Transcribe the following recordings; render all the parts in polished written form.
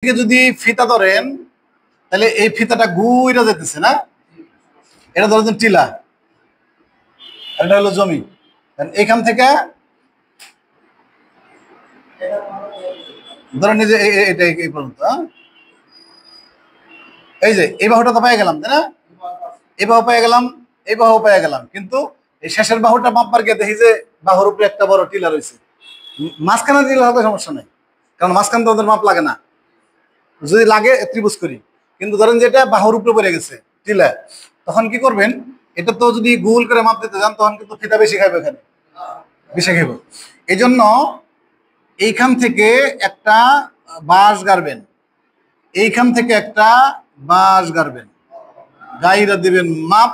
যদি ফিতা ধরেন তাহলে এই ফিতাটা ঘুরে যেতেছে না, এটা ধরেন টিলা, এটা হলো জমি। এখান থেকে ধরেন এই যে এটা এই পর্যন্ত, এই যে এই বাহুটা তো পেয়ে গেলাম, তাই না? এই বাহু পেয়ে গেলাম, এই বাহু পেয়ে গেলাম, কিন্তু এই শেষের বাহুটা মাপবার গিয়ে দেখি যে বাহুর উপরে একটা বড় টিলা রয়েছে। মাঝখানে টিলা হলে সমস্যা নেই, কারণ মাঝখানে তো ওদের মাপ লাগে না, যদি লাগে ত্রিভুজ করি। কিন্তু ধরেন যে এটা বাহুর উপরে পড়ে গেছে টিলা, তখন কি করবেন, এটা তো যদি গোল করে মাপ দিতে যান তখন কিন্তু ফিতা বেশি খাইবে, এখানে বেশি খাইবে। এই জন্য এইখান থেকে একটা বাঁশ গাড়বেন, এইখান থেকে একটা বাঁশ গাড়বেন, গাইরা দিবেন মাপ,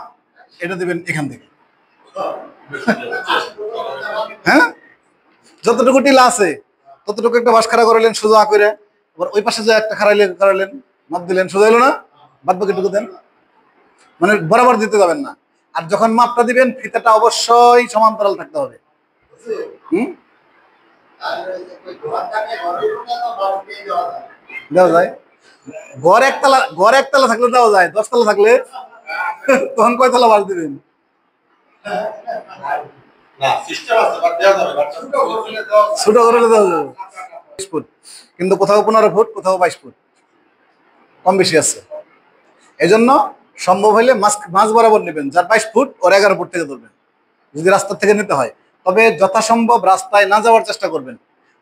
এটা দিবেন এখান থেকে। হ্যাঁ, যতটুকু টিলা আছে ততটুকু একটা বাঁশ খাড়া করালেন সোজা করে, আবার ওই পাশে যে একটা খাড়াইলেন মাপ দিলেন, সোজা এলো না, বাদ বাকিটুকু দেন, মানে বরাবর দিতে যাবেন না। আর যখন মাপটা দিবেন ফিতাটা অবশ্যই সমান্তরাল থাকতে হবে। দেওয়া যায়, গড় একতলা থাকলে দেওয়া যায়, 10 তলা থাকলে তখন কয়তলা বাস দিবেন? ছোট করলে দেওয়া যাবে 20 ফুট, কিন্তু কোথাও 15 ফুট, কোথাও 22 ফুট, কম বেশি আছে। এই জন্য সম্ভব হলে মাঝ বরাবর নেবেন, যার 22 ফুট ওর 11 ফুট থেকে ধরবেন, যদি রাস্তা থেকে নিতে হয়। তবে যথাসম্ভব রাস্তায় না যাওয়ার চেষ্টা করবেন।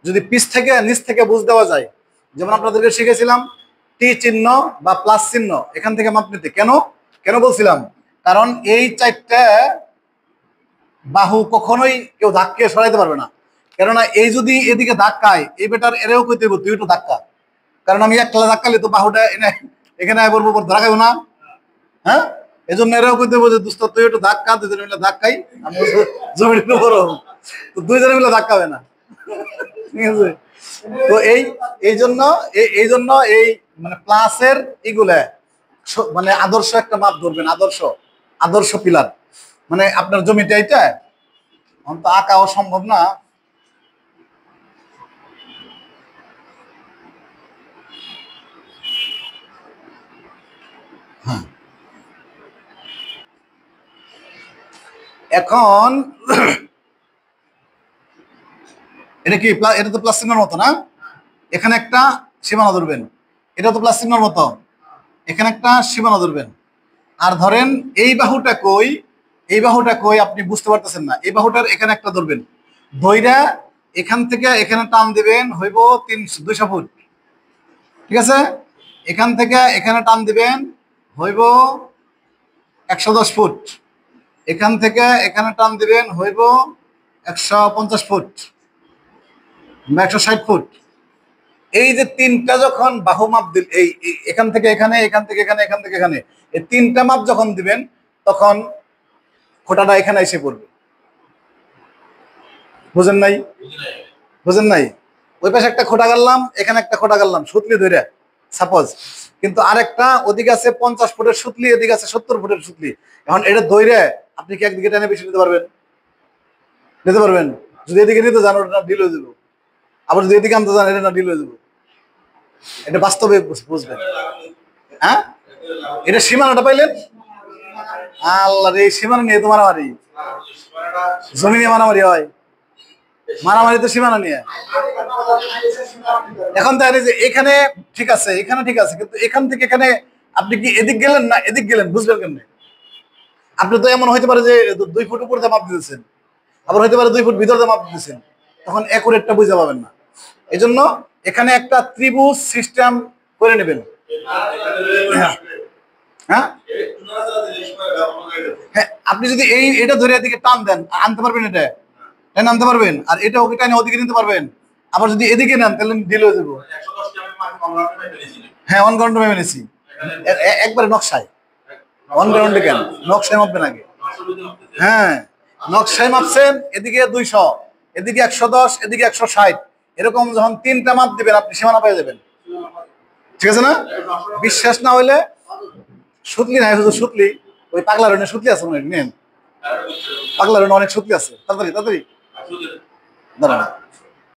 যদি পিছ থেকে নিচ থেকে বুঝ দেওয়া যায়, যেমন আপনাদেরকে শিখেছিলাম টি চিহ্ন বা প্লাস চিহ্ন, এখান থেকে মাপ নিতে। কেন কেন বলছিলাম? কারণ এই 4টা বাহু কখনোই কেউ ধাক্কে সরাইতে পারবে না। কেননা এই যদি এদিকে ধাক্কায়, এই বেটার এরেও কইতে তুই একটু ধাক্কা, কারণ আমি একলা ধাক্কালে তো বাহুটা এখানে বলবো ধরা খাইব না। হ্যাঁ, এই জন্য এরাও কইতে যে দোস্ত তুই একটু ধাক্কা, দুজনে মিলে ধাক্কাই, আমি জমিটা বড় তো দুইজনে মিলে ধাক্কাবে না, ঠিক আছে? তো এই জন্য এই মানে প্লাসের এগুলা মানে আদর্শ একটা মাপ ধরবেন, আদর্শ পিলার। মানে আপনার জমিটা এটা তো আঁকাও সম্ভব না। হ্যাঁ, এখন এটা কি, এটা তো প্লাস চিহ্নের মতো না, এখানে একটা সীমানা ধরবেন, এটা তো প্লাস চিহ্নের মতো, এখানে একটা সীমানা ধরবেন। আর ধরেন এই বাহুটা কই, এই বাহুটা কই আপনি বুঝতে পারতেছেন না, এই বাহুটার এখানে একটা ধরবেন, ধইরা এখান থেকে এখানে টান দিবেন, হইব 200 ফুট, ঠিক আছে? এখান থেকে এখানে টান দিবেন, হইব 110 ফুট, এখান থেকে এখানে টান দিবেন, হইব 150 ফুট বা 160 ফুট। এই যে 3টা যখন বাহু মাপ দিল, এই এখান থেকে এখানে, এখান থেকে এখানে, এখান থেকে এখানে, এই 3টা মাপ যখন দিবেন তখন খোঁটাটা এখানে এসে পড়বে। বুঝেন নাই? বুঝেন নাই? ওই পাশে একটা খোঁটা গাড়লাম, এখানে একটা খোঁটা গাড়লাম সুতলি ধরে, সাপোজ, কিন্তু আরেকটা ওদিকে আছে 50 ফুটের সুতলি, এদিকে আছে 70 ফুটের সুতলি। এখন এটা ধরে আপনি কি একদিকে টেনে বেশি নিতে পারবেন? নিতে পারবেন? যদি এদিকে নিতে যান ওটা ঢিল হয়ে যাবো, আবার যদি এদিকে আনতে যান এটা না ঢিল হয়ে যাবো। এটা বাস্তবে বুঝবেন। হ্যাঁ, এটা সীমানাটা পাইলেন? আল্লাহ, এই সীমানা নিয়ে তো মারামারি, জমি নিয়ে মারামারি হয়, মারামারি তো সীমানা নিয়ে। এখন তাহলে যে এখানে ঠিক আছে, এখানে ঠিক আছে, কিন্তু এখান থেকে এখানে আপনি কি এদিক গেলেন না এদিক গেলেন, বুঝবেন কেমনে? আপনি তো এমন হইতে পারে যে 2 ফুট উপর দিয়ে মাপ দিতেছেন, আবার হইতে পারে 2 ফুট ভিতর দিয়ে মাপ দিতেছেন, তখন একুরেটটা বুঝতে পাবেন না। এই জন্য এখানে একটা ত্রিভুজ সিস্টেম করে নেবেন। হ্যাঁ, হ্যাঁ, আপনি যদি এটা ধরে এদিকে টান দেন, আনতে পারবেন, এটা টেনে আনতে পারবেন, আর এটা ওকে টানে ওদিকে নিতে পারবেন। আবার যদি এদিকে নেন তাহলে ঢিল হয়ে যাবো। হ্যাঁ, অন গ্রাউন্ড মেপে নিয়েছি, একবারে নকশায়। অন গ্রাউন্ডে কেন, নকশায় মাপবেন আগে। হ্যাঁ, নকশায় মাপছেন, এদিকে 200, এদিকে 110, এদিকে 160, এরকম যখন 3টা মাপ দিবেন আপনি সীমানা পেয়ে যাবেন। ঠিক আছে না? বিশ্বাস না হইলে সুতলি নাই, শুধু সুতলি, ওই পাগলা রনের সুতলি আছে নেন, পাগলা রনে অনেক সুতলি আছে, তাড়াতাড়ি তাড়াতাড়ি দাঁড়ান।